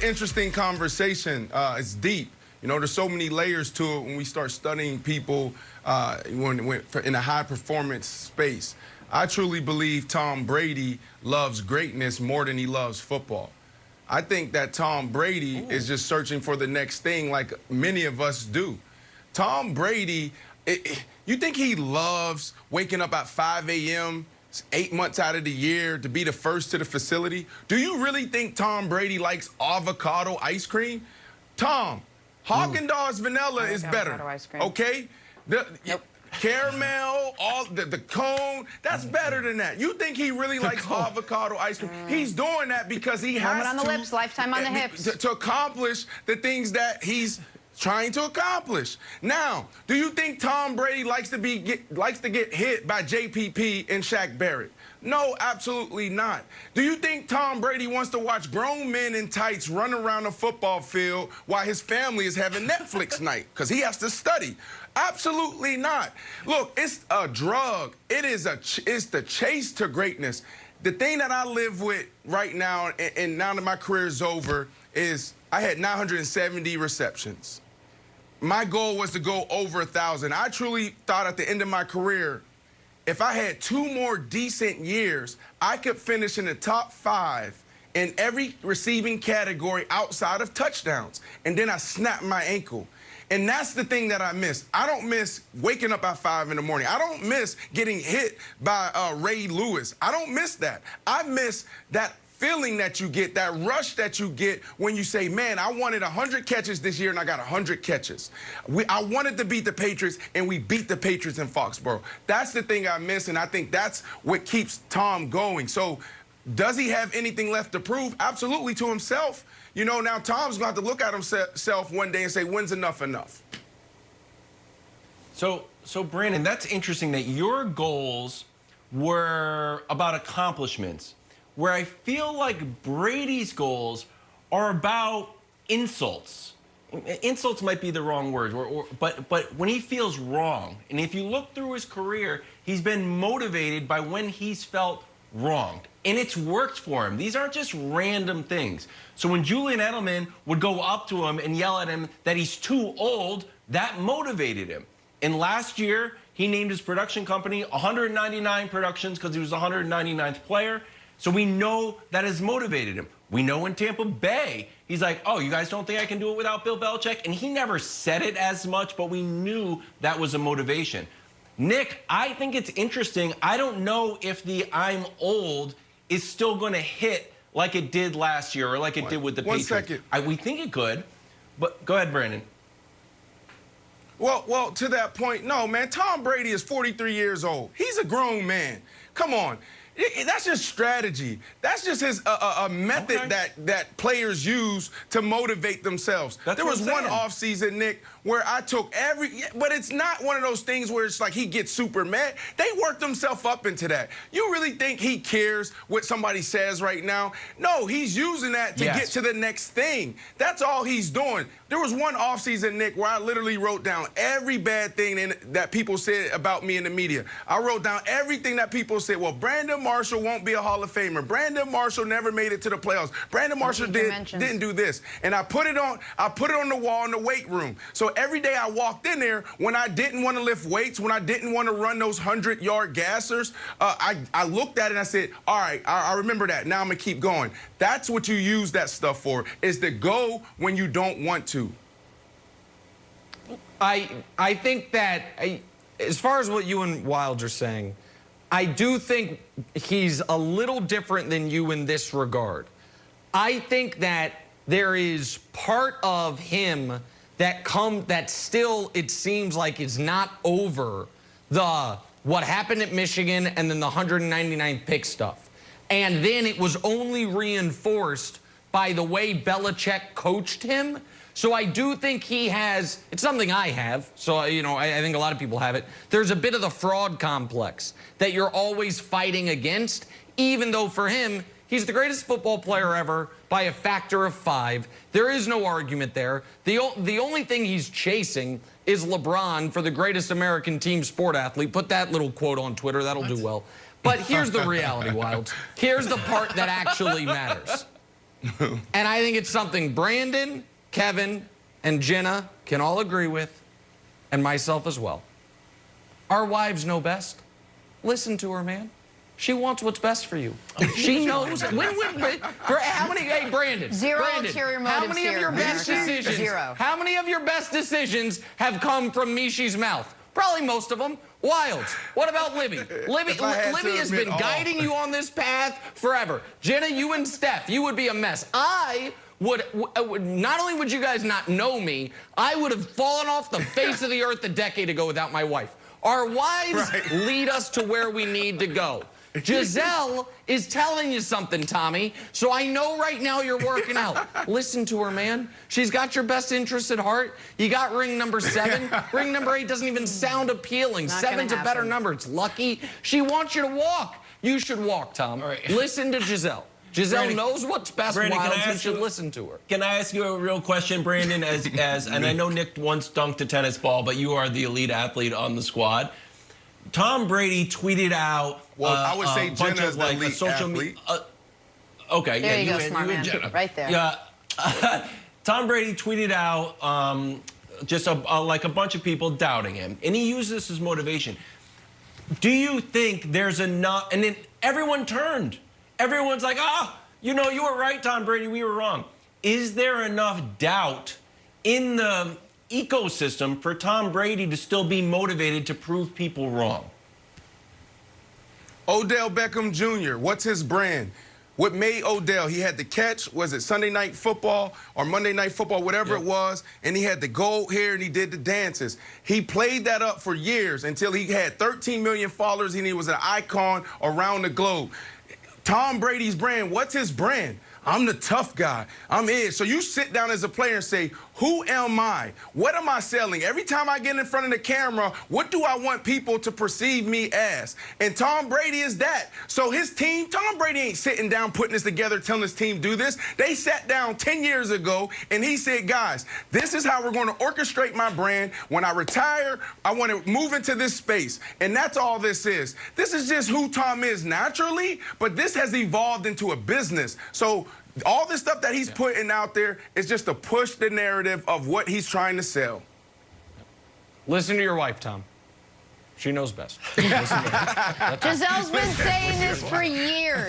Interesting conversation. It's deep. You know, there's so many layers to it when we start studying people in a high-performance space. I truly believe Tom Brady loves greatness more than he loves football. I think that Tom Brady is just searching for the next thing like many of us do. Tom Brady, you think he loves waking up at 5 a.m., 8 months out of the year to be the first to the facility? Do you really think Tom Brady likes avocado ice cream? Tom, Haagen-Dazs vanilla is better, okay? Nope. Caramel, the cone, that's better than that. You think he really likes avocado ice cream? He's doing that because he has Moment on the lips, lifetime on the hips. To accomplish the things that he's trying to accomplish. Now, do you think Tom Brady likes to get hit by JPP and Shaq Barrett? No, absolutely not. Do you think Tom Brady wants to watch grown men in tights run around a football field while his family is having Netflix night because he has to study? Absolutely not. Look, it's a drug. It's the chase to greatness. The thing that I live with right now, and now that my career is over, is I had 970 receptions. My goal was to go over 1,000. I truly thought at the end of my career, if I had 2 more decent years, I could finish in the top 5 in every receiving category outside of touchdowns. And then I snapped my ankle. And that's the thing that I miss. I don't miss waking up at 5 in the morning. I don't miss getting hit by Ray Lewis. I don't miss that. I miss that feeling that you get, that rush that you get when you say, man, I wanted 100 catches this year and I got 100 catches. I wanted to beat the Patriots and we beat the Patriots in Foxborough. That's the thing I miss, and I think that's what keeps Tom going. So does he have anything left to prove? Absolutely, to himself. You know, now Tom's going to have to look at himself one day and say, when's enough enough? So Brandon, that's interesting that your goals were about accomplishments, where I feel like Brady's goals are about insults. Insults might be the wrong word, but when he feels wrong, and if you look through his career, he's been motivated by when he's felt wronged, and it's worked for him. These aren't just random things. So when Julian Edelman would go up to him and yell at him that he's too old, that motivated him. And last year, he named his production company 199 Productions because he was the 199th player. So we know that has motivated him. We know in Tampa Bay, he's like, oh, you guys don't think I can do it without Bill Belichick? And he never said it as much, but we knew that was a motivation. Nick, I think it's interesting. I don't know if the I'm old is still going to hit like it did last year or like it did with the Patriots. 1 second. We think it could, but go ahead, Brandon. Well, to that point, no, man. Tom Brady is 43 years old. He's a grown man. Come on. That's just strategy. That's just his a method that players use to motivate themselves. There was one offseason, Nick, where I took but it's not one of those things where it's like he gets super mad. They worked themselves up into that. You really think he cares what somebody says right now? No, he's using that to get to the next thing. That's all he's doing. There was one offseason, Nick, where I literally wrote down every bad thing that people said about me in the media. I wrote down everything that people said. Well, Brandon Marshall won't be a Hall of Famer. Brandon Marshall never made it to the playoffs. Brandon Marshall didn't do this. And I put it on the wall in the weight room. So every day I walked in there, when I didn't want to lift weights, when I didn't want to run those 100-yard gassers, I looked at it and I said, all right, I remember that. Now I'm going to keep going. That's what you use that stuff for, is to go when you don't want to. I think that, as far as what you and Wilds are saying, I do think he's a little different than you in this regard. I think that there is part of him that still, it seems like, is not over what happened at Michigan and then the 199th pick stuff. And then it was only reinforced by the way Belichick coached him. So I do think he has, it's something I have, so, you know, I think a lot of people have it. There's a bit of the fraud complex that you're always fighting against, even though for him, he's the greatest football player ever by a factor of 5. There is no argument there. The only thing he's chasing is LeBron for the greatest American team sport athlete. Put that little quote on Twitter. That'll do well. But here's the reality, Wilds. Here's the part that actually matters. And I think it's something Brandon, Kevin, and Jenna can all agree with, and myself as well. Our wives know best. Listen to her, man. She wants what's best for you. She knows. How many? Hey, Brandon. Zero Brandon, ulterior how motives many of your here, best America. decisions? Zero. How many of your best decisions have come from Mishi's mouth? Probably most of them. Wilds. What about Libby? Libby has been guiding you on this path forever. Jenna, you and Steph, you would be a mess. I would not only would you guys not know me, I would have fallen off the face of the earth a decade ago without my wife. Our wives lead us to where we need to go. Gisele is telling you something, Tommy, so I know right now you're working out. Listen to her, man. She's got your best interests at heart. You got ring number 7. Ring number 8 doesn't even sound appealing. Not 7's a better number. It's lucky. She wants you to walk. You should walk, Tom. All right. Listen to Gisele. Gisele Brandon, knows what's best, Brandon, Wilds. You should listen to her. Can I ask you a real question, Brandon? And I know Nick once dunked a tennis ball, but you are the elite athlete on the squad. Tom Brady tweeted out I would say a bunch Jenna's of like the a elite social athlete. Okay, There yeah, you go, and- smart and man. Jenna. Right there. Yeah, Tom Brady tweeted out just like a bunch of people doubting him, and he used this as motivation. Do you think there's enough? And then everyone turned. Everyone's like, you know, you were right, Tom Brady. We were wrong. Is there enough doubt in the ecosystem for Tom Brady to still be motivated to prove people wrong? Odell Beckham Jr., what's his brand? What made Odell? He had the catch, was it Sunday Night Football or Monday Night Football, whatever it was, and he had the gold hair and he did the dances. He played that up for years until he had 13 million followers and he was an icon around the globe. Tom Brady's brand, what's his brand? I'm the tough guy. I'm it. So you sit down as a player and say, who am I? What am I selling? Every time I get in front of the camera, what do I want people to perceive me as? And Tom Brady is that. So his team, Tom Brady ain't sitting down putting this together, telling his team do this. They sat down 10 years ago and he said, guys, this is how we're going to orchestrate my brand. When I retire, I want to move into this space. And that's all this is. This is just who Tom is naturally, but this has evolved into a business. So all this stuff that he's putting out there is just to push the narrative of what he's trying to sell. Listen to your wife, Tom. She knows best. Listen to her. Gisele's been saying this for years.